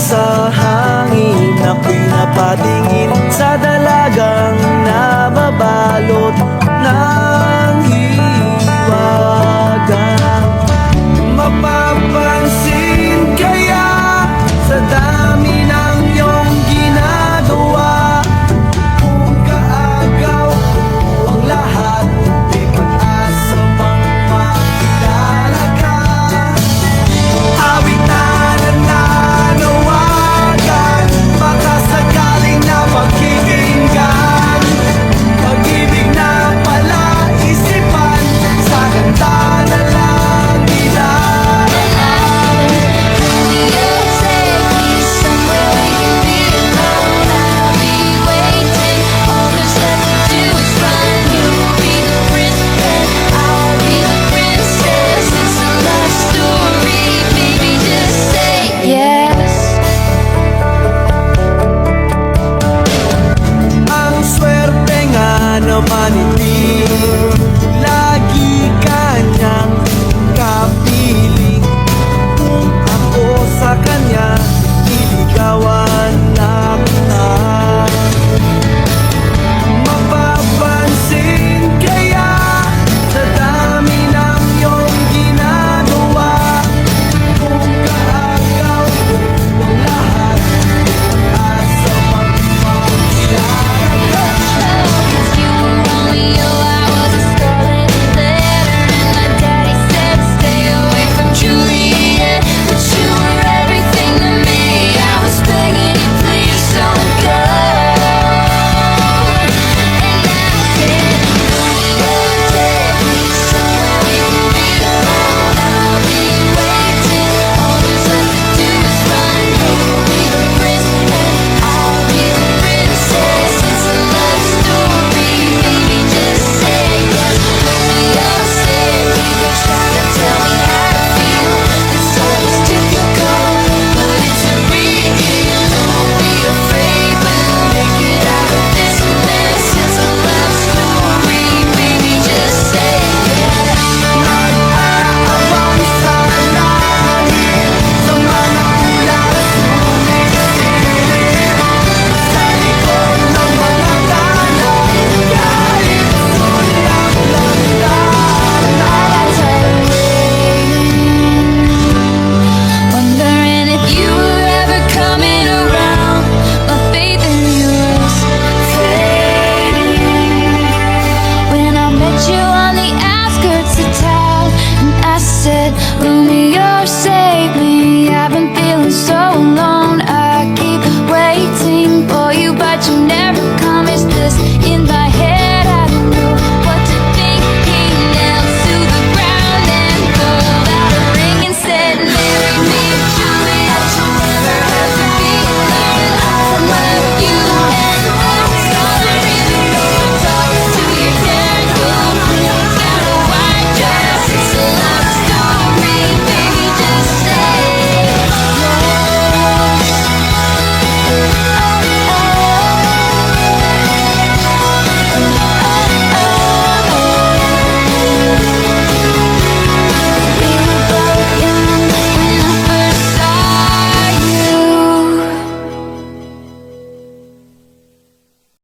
sa hangin, ako'y napatingin sa dalagang nababalot ng hiwaga. Mapapansin kaya sa dami ng iyong ginagawa, kung kaagaw ang lahat, may pag-asa pang makilala ka. Awit na nananawagan, baka sakaling na magkikinggan. Pag-ibig na palaisipan, sa ganda na lang dinaraan. Ang swerte nga naman hindi lagi kanyang kapiling. Kung ako sa kanya niligawan na kita, mapapansin kaya sa dami ng iyong ginagawa, kung kaagaw ang lahat, asa magpapakilala ka. You on the outskirts of town, and I said,